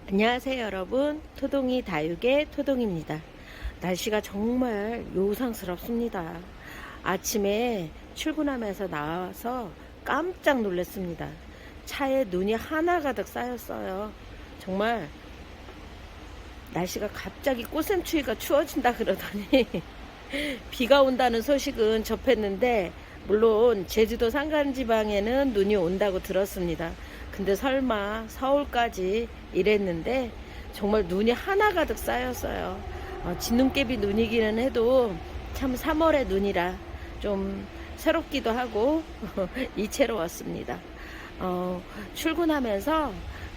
안녕하세요 여러분, 토동이 다육의 토동입니다. 날씨가 정말 요상스럽습니다. 아침에 출근하면서 나와서 깜짝 놀랐습니다. 차에 눈이 하나가득 쌓였어요. 정말 날씨가 갑자기 꽃샘추위가 추워진다 그러더니 비가 온다는 소식은 접했는데, 물론 제주도 산간지방에는 눈이 온다고 들었습니다. 근데 설마 서울까지 이랬는데 정말 눈이 하나가득 쌓였어요. 진눈깨비 눈이기는 해도 참 3월의 눈이라 좀 새롭기도 하고 이채로웠습니다. 출근하면서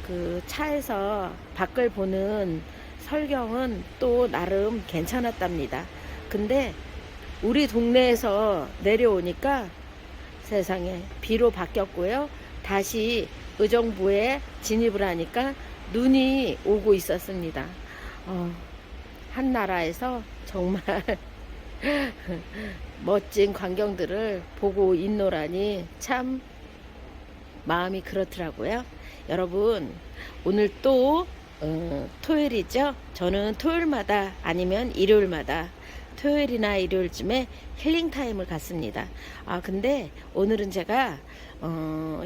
그 차에서 밖을 보는 설경은 또 나름 괜찮았답니다. 근데 우리 동네에서 내려오니까 세상에 비로 바뀌었고요. 다시 의정부에 진입을 하니까 눈이 오고 있었습니다. 한 나라에서 정말 멋진 광경들을 보고 있노라니 참 마음이 그렇더라고요. 여러분, 오늘 또 토요일이죠. 저는 토요일마다 아니면 일요일마다 토요일이나 일요일쯤에 힐링타임을 갖습니다. 근데 오늘은 제가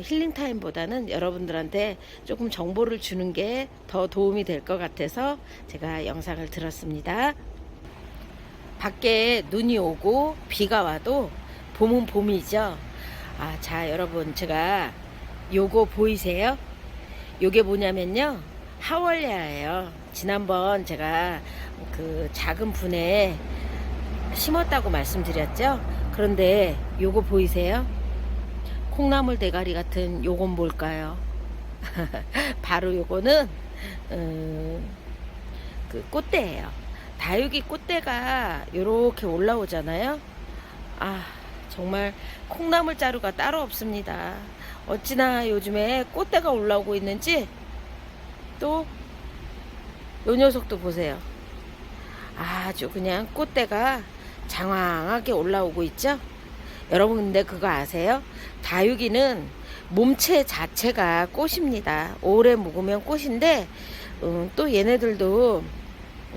힐링타임보다는 여러분들한테 조금 정보를 주는 게 더 도움이 될 것 같아서 제가 영상을 들었습니다. 밖에 눈이 오고 비가 와도 봄은 봄이죠. 자, 여러분, 제가 요거 보이세요? 요게 뭐냐면요, 하월야예요. 지난번 제가 그 작은 분에 심었다고 말씀드렸죠. 그런데 요거 보이세요? 콩나물 대가리 같은 요건 뭘까요? 바로 요거는 그 꽃대예요. 다육이 꽃대가 요렇게 올라오잖아요. 정말 콩나물 자루가 따로 없습니다. 어찌나 요즘에 꽃대가 올라오고 있는지. 또 요 녀석도 보세요. 아주 그냥 꽃대가 장황하게 올라오고 있죠. 여러분, 근데 그거 아세요? 다육이는 몸체 자체가 꽃입니다. 오래 묵으면 꽃인데 또 얘네들도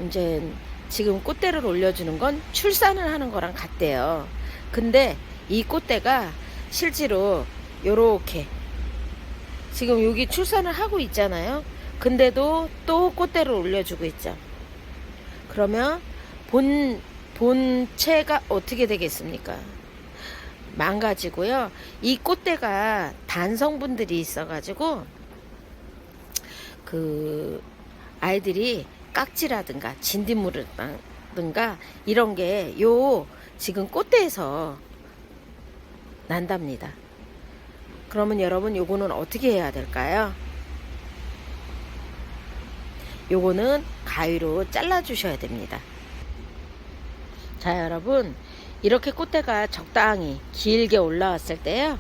이제 지금 꽃대를 올려주는 건 출산을 하는 거랑 같대요. 근데 이 꽃대가 실제로 요렇게 지금 여기 출산을 하고 있잖아요. 근데도 또 꽃대를 올려주고 있죠. 그러면 본체가 어떻게 되겠습니까? 망가지고요. 이 꽃대가 단성분들이 있어가지고 그 아이들이 깍지라든가 진딧물이라든가 이런 게 요 지금 꽃대에서 난답니다. 그러면 여러분, 요거는 어떻게 해야 될까요? 요거는 가위로 잘라 주셔야 됩니다. 자, 여러분, 이렇게 꽃대가 적당히 길게 올라왔을 때요,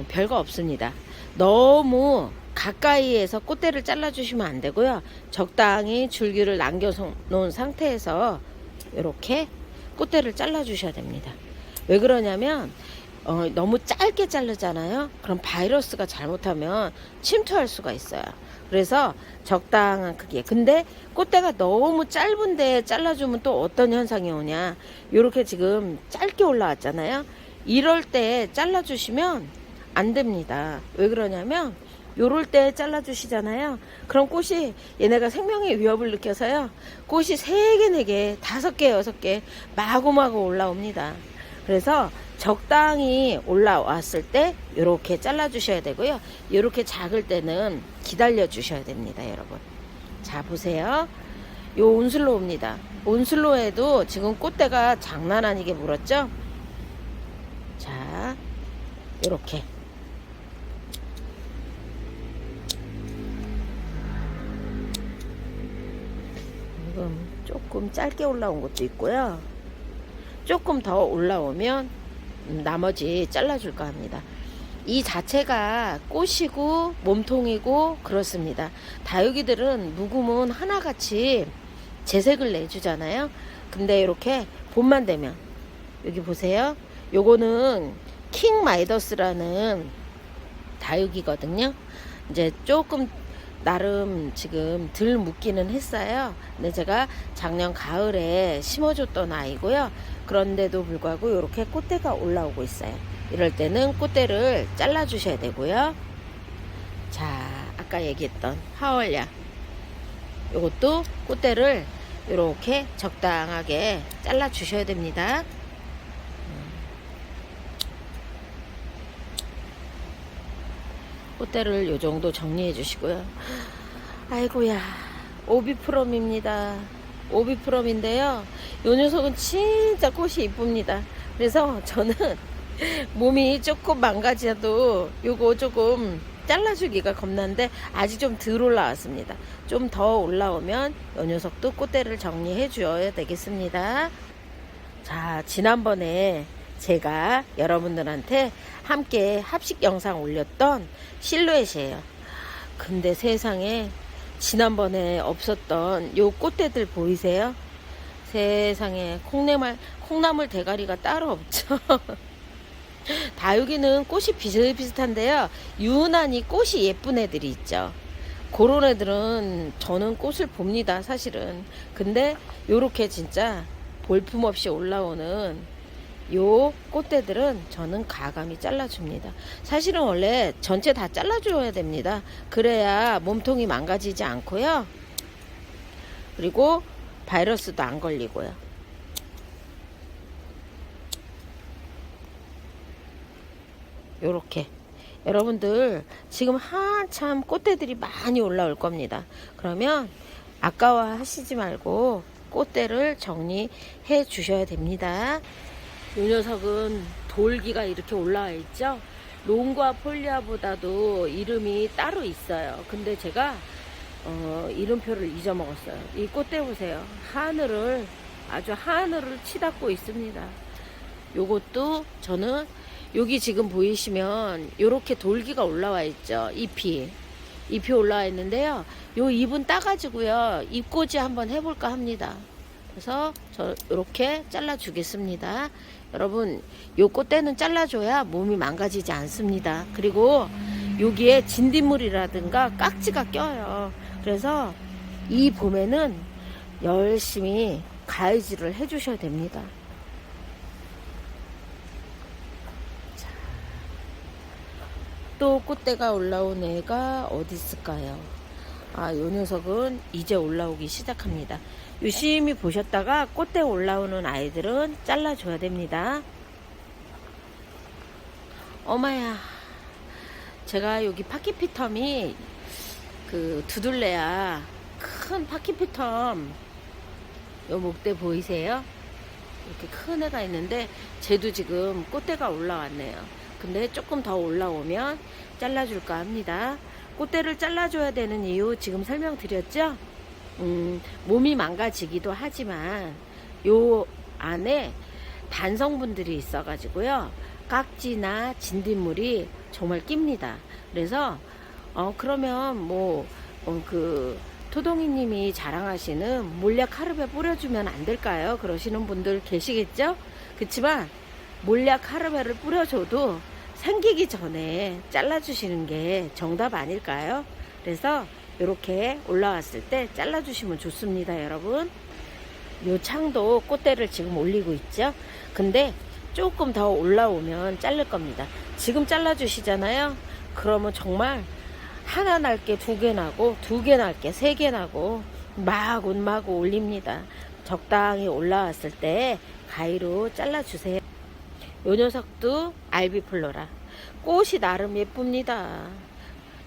별거 없습니다. 너무 가까이에서 꽃대를 잘라 주시면 안 되고요. 적당히 줄기를 남겨 놓은 상태에서 이렇게 꽃대를 잘라 주셔야 됩니다. 왜 그러냐면 너무 짧게 자르잖아요. 그럼 바이러스가 잘못하면 침투할 수가 있어요. 그래서 적당한 크기에. 근데 꽃대가 너무 짧은데 잘라주면 또 어떤 현상이 오냐, 요렇게 지금 짧게 올라왔잖아요. 이럴 때 잘라주시면 안 됩니다. 왜 그러냐면 요럴 때 잘라주시잖아요. 그럼 꽃이, 얘네가 생명의 위협을 느껴서요, 꽃이 3개, 4개, 5개, 6개 마구마구 올라옵니다. 그래서 적당히 올라왔을 때 이렇게 잘라 주셔야 되고요. 이렇게 작을 때는 기다려 주셔야 됩니다, 여러분. 자, 보세요. 요 온슬로우입니다. 온슬로우에도 지금 꽃대가 장난 아니게 물었죠. 자, 요렇게 지금 조금 짧게 올라온 것도 있고요. 조금 더 올라오면 나머지 잘라줄까 합니다. 이 자체가 꽃이고 몸통이고 그렇습니다. 다육이들은 묵으면 하나같이 재색을 내주잖아요. 근데 이렇게 봄만 되면, 여기 보세요. 요거는 킹 마이더스라는 다육이거든요. 이제 조금 나름 지금 덜 묻기는 했어요. 근데 제가 작년 가을에 심어줬던 아이고요. 그런데도 불구하고 이렇게 꽃대가 올라오고 있어요. 이럴 때는 꽃대를 잘라 주셔야 되고요. 자, 아까 얘기했던 하얼야, 요것도 꽃대를 이렇게 적당하게 잘라 주셔야 됩니다. 꽃대를 요 정도 정리해 주시고요. 아이고야, 오비프롬입니다. 오비프롬인데요. 요 녀석은 진짜 꽃이 이쁩니다. 그래서 저는 몸이 조금 망가져도 요거 조금 잘라주기가 겁난데 아직 좀 덜 올라왔습니다. 좀 더 올라오면 요 녀석도 꽃대를 정리해 주어야 되겠습니다. 자, 지난번에 제가 여러분들한테 함께 합식 영상 올렸던 실루엣이에요. 근데 세상에 지난번에 없었던 요 꽃대들 보이세요? 세상에 콩나물 대가리가 따로 없죠. 다육이는 꽃이 비슷비슷한데요. 유난히 꽃이 예쁜 애들이 있죠. 그런 애들은 저는 꽃을 봅니다, 사실은. 근데 요렇게 진짜 볼품없이 올라오는 요 꽃대들은 저는 가감히 잘라줍니다. 사실은 원래 전체 다 잘라줘야 됩니다. 그래야 몸통이 망가지지 않고요. 그리고 바이러스도 안 걸리고요. 요렇게 여러분들 지금 한참 꽃대들이 많이 올라올 겁니다. 그러면 아까워 하시지 말고 꽃대를 정리해 주셔야 됩니다. 이 녀석은 돌기가 이렇게 올라와 있죠. 롱과 폴리아보다도 이름이 따로 있어요. 근데 제가 이름표를 잊어먹었어요. 이 꽃대 보세요. 아주 하늘을 치닫고 있습니다. 요것도 저는 여기 지금 보이시면 요렇게 돌기가 올라와 있죠. 잎이 올라와 있는데요. 요 잎은 따가지고요, 잎꽂이 한번 해볼까 합니다. 그래서 저 이렇게 잘라 주겠습니다. 여러분, 요 꽃대는 잘라줘야 몸이 망가지지 않습니다. 그리고 여기에 진딧물이라든가 깍지가 껴요. 그래서 이 봄에는 열심히 가위질을 해주셔야 됩니다. 또 꽃대가 올라온 애가 어디 있을까요? 아, 요 녀석은 이제 올라오기 시작합니다. 유심히 보셨다가 꽃대 올라오는 아이들은 잘라줘야 됩니다. 어마야, 제가 여기 파키피텀이 그 두둘레야 큰 파키피텀 요 목대 보이세요? 이렇게 큰 애가 있는데 쟤도 지금 꽃대가 올라왔네요. 근데 조금 더 올라오면 잘라줄까 합니다. 꽃대를 잘라줘야 되는 이유 지금 설명드렸죠? 몸이 망가지기도 하지만 요 안에 단성분들이 있어가지고요, 깍지나 진딧물이 정말 낍니다. 그래서 그러면 그 토동이님이 자랑하시는 몰약 카르베 뿌려주면 안 될까요? 그러시는 분들 계시겠죠? 그렇지만 몰약 카르베를 뿌려줘도 생기기 전에 잘라주시는 게 정답 아닐까요? 그래서 이렇게 올라왔을 때 잘라주시면 좋습니다, 여러분. 요 창도 꽃대를 지금 올리고 있죠? 근데 조금 더 올라오면 자를 겁니다. 지금 잘라주시잖아요? 그러면 정말 하나 날게 두 개 나고, 두 개 날게 세 개 나고, 마구 올립니다. 적당히 올라왔을 때 가위로 잘라주세요. 요 녀석도 알비플로라. 꽃이 나름 예쁩니다.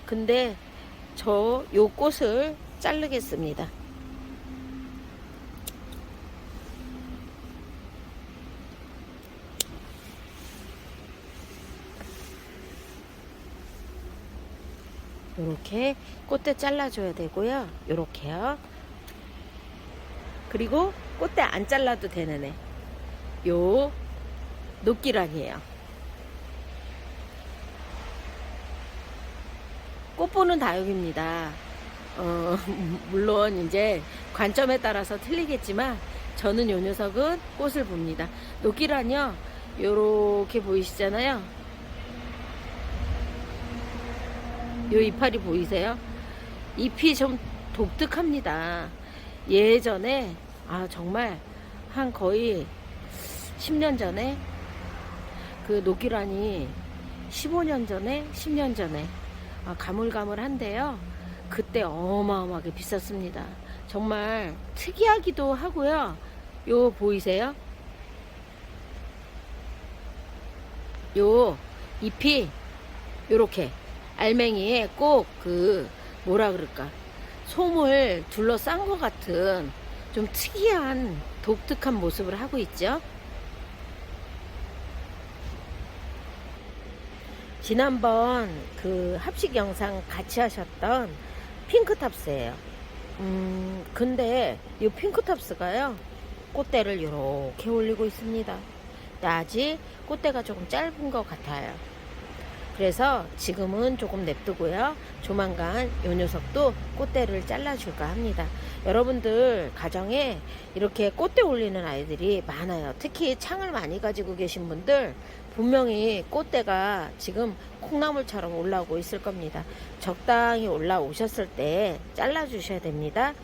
근데 저 요 꽃을 자르겠습니다. 요렇게 꽃대 잘라줘야 되고요. 요렇게요. 그리고 꽃대 안 잘라도 되는 애, 요 녹기란이에요. 꽃 보는 다육입니다. 물론 이제 관점에 따라서 틀리겠지만 저는 요 녀석은 꽃을 봅니다. 녹기란이요, 요렇게 보이시잖아요. 요 이파리 보이세요? 잎이 좀 독특합니다. 예전에 정말 한 거의 10년 전에 그 노기란이 15년 전에 10년 전에 가물가물한데요. 그때 어마어마하게 비쌌습니다. 정말 특이하기도 하고요. 요 보이세요? 요 잎이 요렇게 알맹이에 꼭 그 뭐라 그럴까 솜을 둘러싼 것 같은 좀 특이한 독특한 모습을 하고 있죠. 지난번 그 합식 영상 같이 하셨던 핑크탑스예요. 근데 이 핑크탑스가요 꽃대를 이렇게 올리고 있습니다. 아직 꽃대가 조금 짧은 것 같아요. 그래서 지금은 조금 냅두고요. 조만간 요 녀석도 꽃대를 잘라줄까 합니다. 여러분들 가정에 이렇게 꽃대 올리는 아이들이 많아요. 특히 창을 많이 가지고 계신 분들 분명히 꽃대가 지금 콩나물처럼 올라오고 있을 겁니다. 적당히 올라오셨을 때 잘라주셔야 됩니다.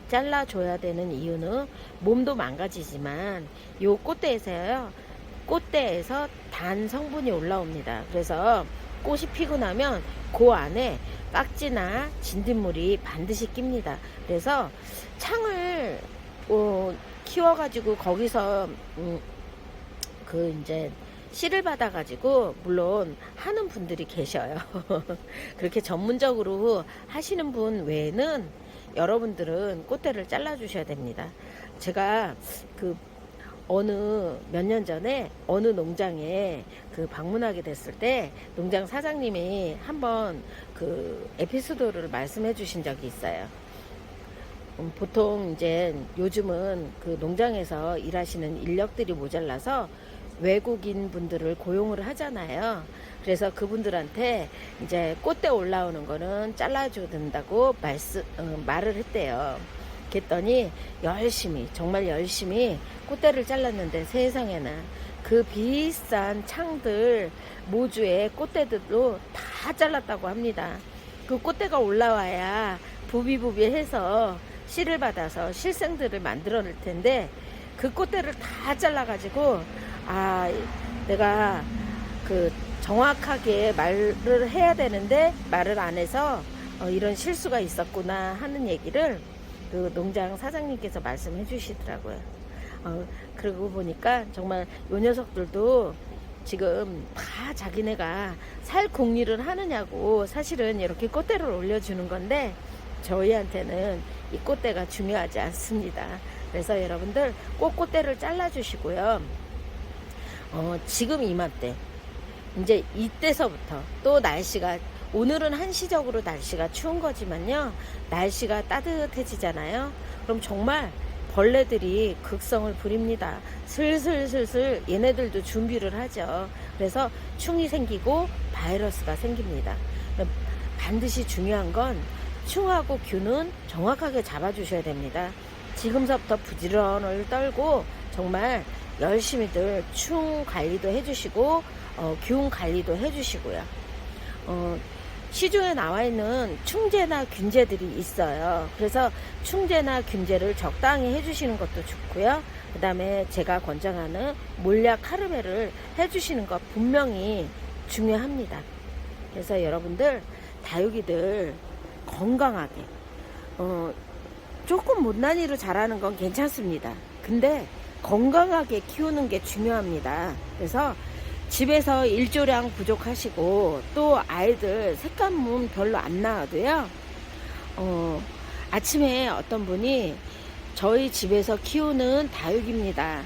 잘라줘야 되는 이유는 몸도 망가지지만 요 꽃대에서요. 꽃대에서 단 성분이 올라옵니다. 그래서 꽃이 피고 나면 그 안에 깍지나 진딧물이 반드시 낍니다. 그래서 창을 키워가지고 거기서 그 이제 씨를 받아가지고 물론 하는 분들이 계셔요. 그렇게 전문적으로 하시는 분 외에는 여러분들은 꽃대를 잘라주셔야 됩니다. 제가 그 어느 몇 년 전에 어느 농장에 그 방문하게 됐을 때 농장 사장님이 한번 그 에피소드를 말씀해 주신 적이 있어요. 보통 이제 요즘은 그 농장에서 일하시는 인력들이 모자라서 외국인 분들을 고용을 하잖아요. 그래서 그분들한테 이제 꽃대 올라오는 거는 잘라줘야 된다고 말을 했대요. 그랬더니 열심히 정말 열심히 꽃대를 잘랐는데 세상에나 그 비싼 창들 모주에 꽃대들도 다 잘랐다고 합니다. 그 꽃대가 올라와야 부비부비해서 씨를 받아서 실생들을 만들어낼 텐데 그 꽃대를 다 잘라가지고 내가 그 정확하게 말을 해야 되는데 말을 안 해서 이런 실수가 있었구나 하는 얘기를 그 농장 사장님께서 말씀해 주시더라고요. 그러고 보니까 정말 요 녀석들도 지금 다 자기네가 살 궁리를 하느냐고 사실은 이렇게 꽃대를 올려주는 건데 저희한테는 이 꽃대가 중요하지 않습니다. 그래서 여러분들 꼭 꽃대를 잘라주시고요. 지금 이맘때 이제 이때서부터 또 날씨가 오늘은 한시적으로 날씨가 추운 거지만요. 날씨가 따뜻해지잖아요. 그럼 정말 벌레들이 극성을 부립니다. 슬슬 얘네들도 준비를 하죠. 그래서 충이 생기고 바이러스가 생깁니다. 반드시 중요한 건 충하고 균은 정확하게 잡아주셔야 됩니다. 지금서부터 부지런을 떨고 정말 열심히들 충 관리도 해주시고 균 관리도 해주시고요. 시중에 나와 있는 충제나 균제들이 있어요. 그래서 충제나 균제를 적당히 해주시는 것도 좋고요. 그 다음에 제가 권장하는 몰약 카르멜을 해주시는 것 분명히 중요합니다. 그래서 여러분들 다육이들 건강하게 조금 못난이로 자라는 건 괜찮습니다. 근데 건강하게 키우는 게 중요합니다. 그래서 집에서 일조량 부족하시고 또 아이들 색감은 별로 안 나와도요. 아침에 어떤 분이 저희 집에서 키우는 다육입니다.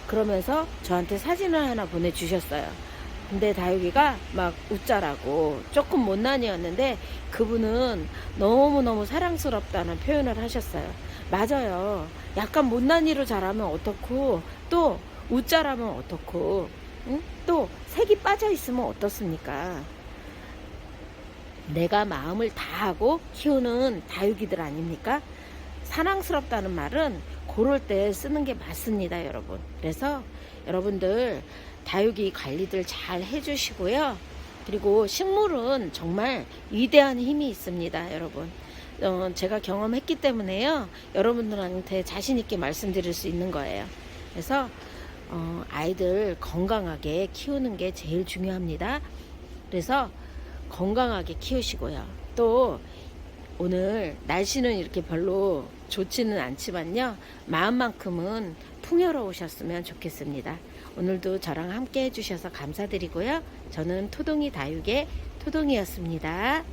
그러면서 저한테 사진을 하나 보내주셨어요. 근데 다육이가 막 웃자라고 조금 못난이였는데 그분은 너무너무 사랑스럽다는 표현을 하셨어요. 맞아요. 약간 못난이로 자라면 어떻고 또 웃자라면 어떻고 또 색이 빠져 있으면 어떻습니까? 내가 마음을 다하고 키우는 다육이들 아닙니까? 사랑스럽다는 말은 그럴 때 쓰는 게 맞습니다, 여러분. 그래서 여러분들 다육이 관리들 잘 해주시고요. 그리고 식물은 정말 위대한 힘이 있습니다, 여러분. 제가 경험했기 때문에요. 여러분들한테 자신 있게 말씀드릴 수 있는 거예요. 그래서 아이들 건강하게 키우는 게 제일 중요합니다. 그래서 건강하게 키우시고요. 또 오늘 날씨는 이렇게 별로 좋지는 않지만요. 마음만큼은 풍요로우셨으면 좋겠습니다. 오늘도 저랑 함께 해주셔서 감사드리고요. 저는 토동이 다육의 토동이었습니다.